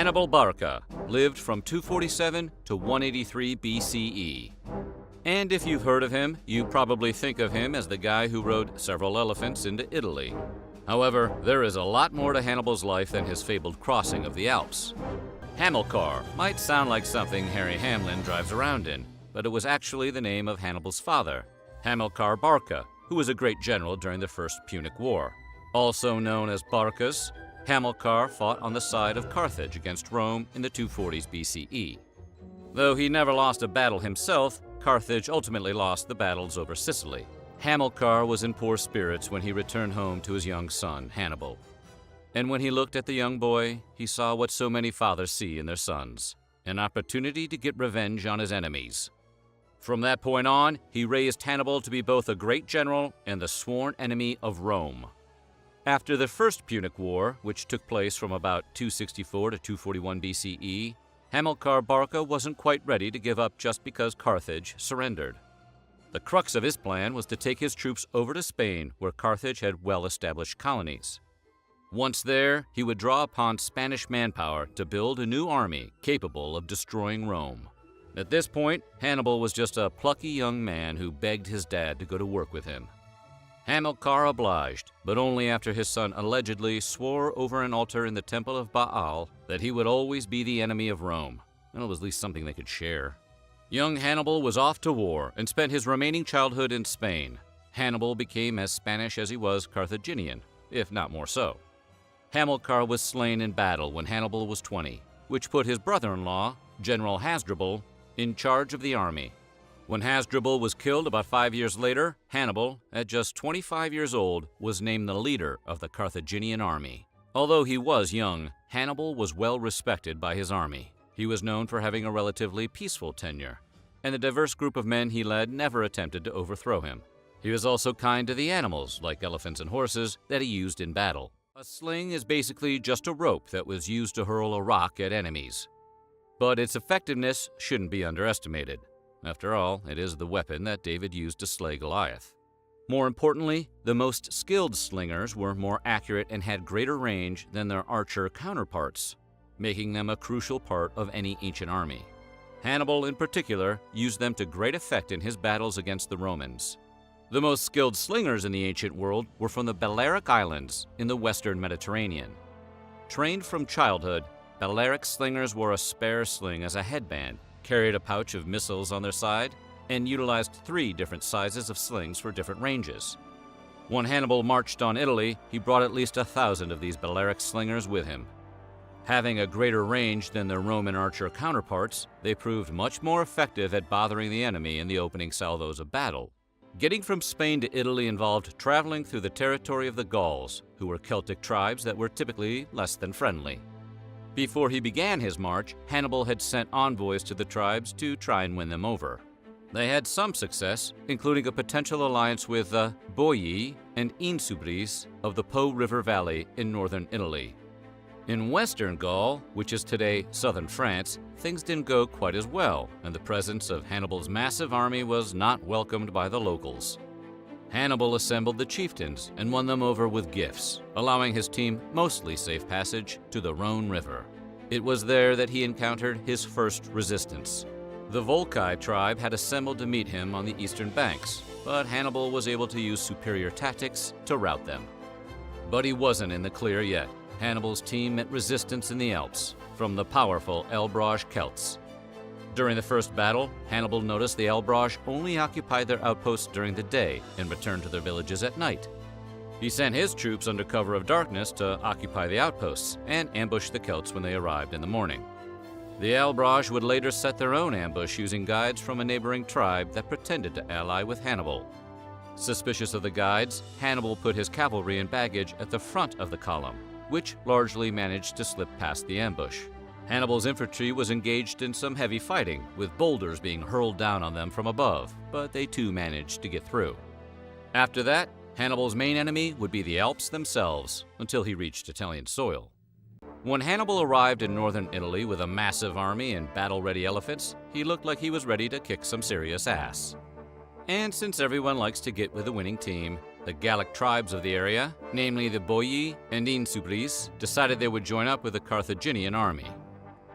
Hannibal Barca lived from 247 to 183 BCE. And if you've heard of him, you probably think of him as the guy who rode several elephants into Italy. However, there is a lot more to Hannibal's life than his fabled crossing of the Alps. Hamilcar might sound like something Harry Hamlin drives around in, but it was actually the name of Hannibal's father, Hamilcar Barca, who was a great general during the First Punic War. Also known as Barcas, Hamilcar fought on the side of Carthage against Rome in the 240s BCE. Though he never lost a battle himself, Carthage ultimately lost the battles over Sicily. Hamilcar was in poor spirits when he returned home to his young son, Hannibal. And when he looked at the young boy, he saw what so many fathers see in their sons, an opportunity to get revenge on his enemies. From that point on, he raised Hannibal to be both a great general and the sworn enemy of Rome. After the First Punic War, which took place from about 264 to 241 BCE, Hamilcar Barca wasn't quite ready to give up just because Carthage surrendered. The crux of his plan was to take his troops over to Spain, where Carthage had well-established colonies. Once there, he would draw upon Spanish manpower to build a new army capable of destroying Rome. At this point, Hannibal was just a plucky young man who begged his dad to go to work with him. Hamilcar obliged, but only after his son allegedly swore over an altar in the temple of Baal that he would always be the enemy of Rome. Well, it was at least something they could share. Young Hannibal was off to war and spent his remaining childhood in Spain. Hannibal became as Spanish as he was Carthaginian, if not more so. Hamilcar was slain in battle when Hannibal was 20, which put his brother-in-law, General Hasdrubal, in charge of the army. When Hasdrubal was killed about 5 years later, Hannibal, at just 25 years old, was named the leader of the Carthaginian army. Although he was young, Hannibal was well respected by his army. He was known for having a relatively peaceful tenure, and the diverse group of men he led never attempted to overthrow him. He was also kind to the animals, like elephants and horses, that he used in battle. A sling is basically just a rope that was used to hurl a rock at enemies. But its effectiveness shouldn't be underestimated. After all, it is the weapon that David used to slay Goliath. More importantly, the most skilled slingers were more accurate and had greater range than their archer counterparts, making them a crucial part of any ancient army. Hannibal, in particular, used them to great effect in his battles against the Romans. The most skilled slingers in the ancient world were from the Balearic Islands in the western Mediterranean. Trained from childhood, Balearic slingers wore a spare sling as a headband, carried a pouch of missiles on their side, and utilized 3 different sizes of slings for different ranges. When Hannibal marched on Italy, he brought at least 1,000 of these Balearic slingers with him. Having a greater range than their Roman archer counterparts, they proved much more effective at bothering the enemy in the opening salvos of battle. Getting from Spain to Italy involved traveling through the territory of the Gauls, who were Celtic tribes that were typically less than friendly. Before he began his march, Hannibal had sent envoys to the tribes to try and win them over. They had some success, including a potential alliance with the Boii and Insubris of the Po River Valley in northern Italy. In western Gaul, which is today southern France, things didn't go quite as well, and the presence of Hannibal's massive army was not welcomed by the locals. Hannibal assembled the chieftains and won them over with gifts, allowing his team mostly safe passage to the Rhone River. It was there that he encountered his first resistance. The Volcae tribe had assembled to meet him on the eastern banks, but Hannibal was able to use superior tactics to rout them. But he wasn't in the clear yet. Hannibal's team met resistance in the Alps from the powerful Elbraj Celts. During the first battle, Hannibal noticed the Elbraj only occupied their outposts during the day and returned to their villages at night. He sent his troops under cover of darkness to occupy the outposts and ambush the Celts when they arrived in the morning. The Elbraj would later set their own ambush using guides from a neighboring tribe that pretended to ally with Hannibal. Suspicious of the guides, Hannibal put his cavalry and baggage at the front of the column, which largely managed to slip past the ambush. Hannibal's infantry was engaged in some heavy fighting, with boulders being hurled down on them from above, but they too managed to get through. After that, Hannibal's main enemy would be the Alps themselves, until he reached Italian soil. When Hannibal arrived in northern Italy with a massive army and battle-ready elephants, he looked like he was ready to kick some serious ass. And since everyone likes to get with the winning team, the Gallic tribes of the area, namely the Boii and Insubris, decided they would join up with the Carthaginian army.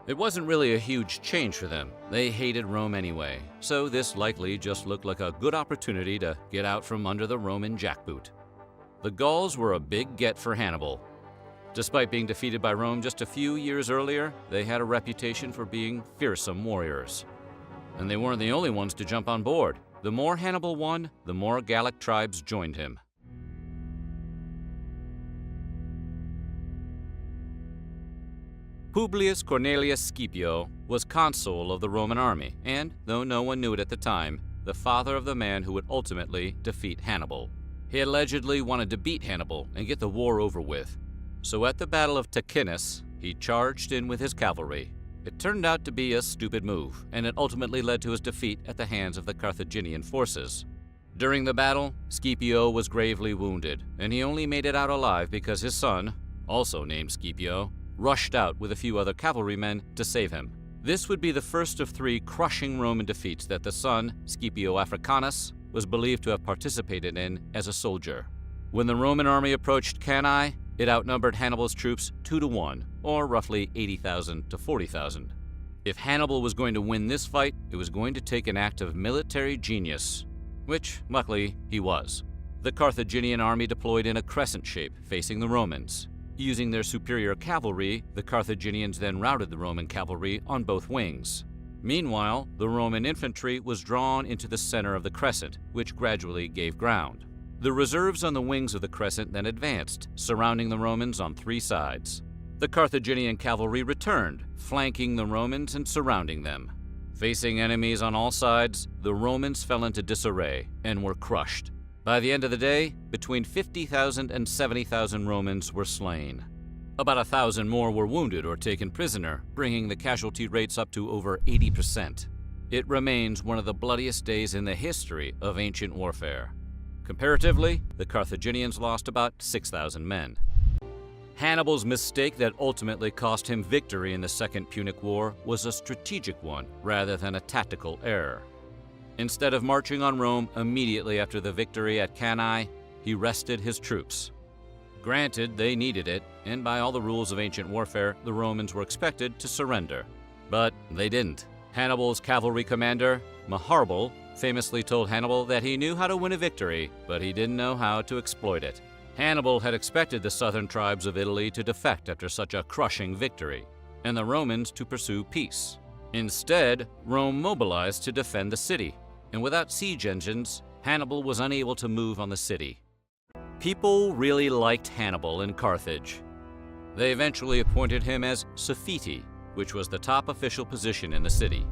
It wasn't really a huge change for them. They hated Rome anyway, so this likely just looked like a good opportunity to get out from under the Roman jackboot. The Gauls were a big get for Hannibal. Despite being defeated by Rome just a few years earlier, they had a reputation for being fearsome warriors. And they weren't the only ones to jump on board. The more Hannibal won, the more Gallic tribes joined him. Publius Cornelius Scipio was consul of the Roman army, and, though no one knew it at the time, the father of the man who would ultimately defeat Hannibal. He allegedly wanted to beat Hannibal and get the war over with. So at the Battle of Ticinus, he charged in with his cavalry. It turned out to be a stupid move, and it ultimately led to his defeat at the hands of the Carthaginian forces. During the battle, Scipio was gravely wounded, and he only made it out alive because his son, also named Scipio, rushed out with a few other cavalrymen to save him. This would be the first of 3 crushing Roman defeats that the son, Scipio Africanus, was believed to have participated in as a soldier. When the Roman army approached Cannae, it outnumbered Hannibal's troops 2-1, or roughly 80,000 to 40,000. If Hannibal was going to win this fight, it was going to take an act of military genius, which, luckily, he was. The Carthaginian army deployed in a crescent shape, facing the Romans. Using their superior cavalry, the Carthaginians then routed the Roman cavalry on both wings. Meanwhile, the Roman infantry was drawn into the center of the crescent, which gradually gave ground. The reserves on the wings of the crescent then advanced, surrounding the Romans on 3 sides. The Carthaginian cavalry returned, flanking the Romans and surrounding them. Facing enemies on all sides, the Romans fell into disarray and were crushed. By the end of the day, between 50,000 and 70,000 Romans were slain. About 1,000 more were wounded or taken prisoner, bringing the casualty rates up to over 80%. It remains one of the bloodiest days in the history of ancient warfare. Comparatively, the Carthaginians lost about 6,000 men. Hannibal's mistake that ultimately cost him victory in the Second Punic War was a strategic one rather than a tactical error. Instead of marching on Rome immediately after the victory at Cannae, he rested his troops. Granted, they needed it, and by all the rules of ancient warfare, the Romans were expected to surrender. But they didn't. Hannibal's cavalry commander, Hannibal, famously told Hannibal that he knew how to win a victory, but he didn't know how to exploit it. Hannibal had expected the southern tribes of Italy to defect after such a crushing victory, and the Romans to pursue peace. Instead, Rome mobilized to defend the city, and without siege engines, Hannibal was unable to move on the city. People really liked Hannibal in Carthage. They eventually appointed him as Suffeti, which was the top official position in the city.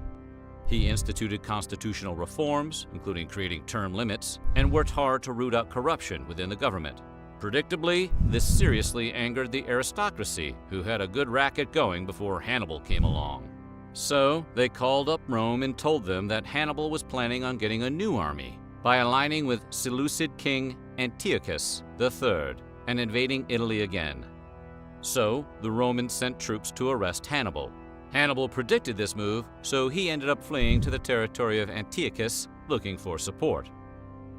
He instituted constitutional reforms, including creating term limits, and worked hard to root out corruption within the government. Predictably, this seriously angered the aristocracy, who had a good racket going before Hannibal came along. So, they called up Rome and told them that Hannibal was planning on getting a new army by aligning with Seleucid king Antiochus III and invading Italy again. So, the Romans sent troops to arrest Hannibal. Hannibal predicted this move, so he ended up fleeing to the territory of Antiochus looking for support.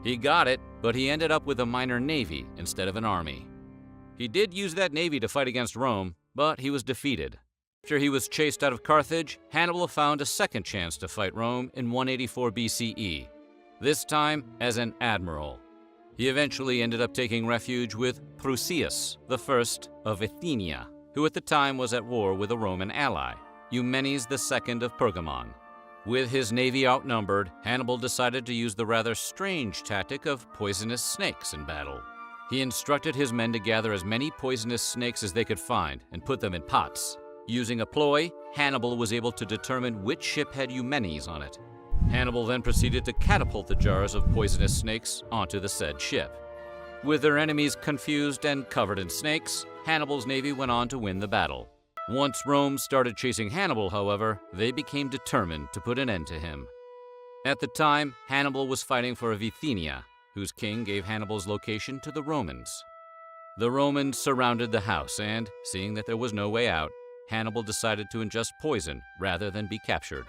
He got it, but he ended up with a minor navy instead of an army. He did use that navy to fight against Rome, but he was defeated. After he was chased out of Carthage, Hannibal found a second chance to fight Rome in 184 BCE, this time as an admiral. He eventually ended up taking refuge with Prusias I of Bithynia, who at the time was at war with a Roman ally, Eumenes II of Pergamon. With his navy outnumbered, Hannibal decided to use the rather strange tactic of poisonous snakes in battle. He instructed his men to gather as many poisonous snakes as they could find and put them in pots. Using a ploy, Hannibal was able to determine which ship had Eumenes on it. Hannibal then proceeded to catapult the jars of poisonous snakes onto the said ship. With their enemies confused and covered in snakes, Hannibal's navy went on to win the battle. Once Rome started chasing Hannibal, however, they became determined to put an end to him. At the time, Hannibal was fighting for Bithynia, whose king gave Hannibal's location to the Romans. The Romans surrounded the house and, seeing that there was no way out, Hannibal decided to ingest poison rather than be captured.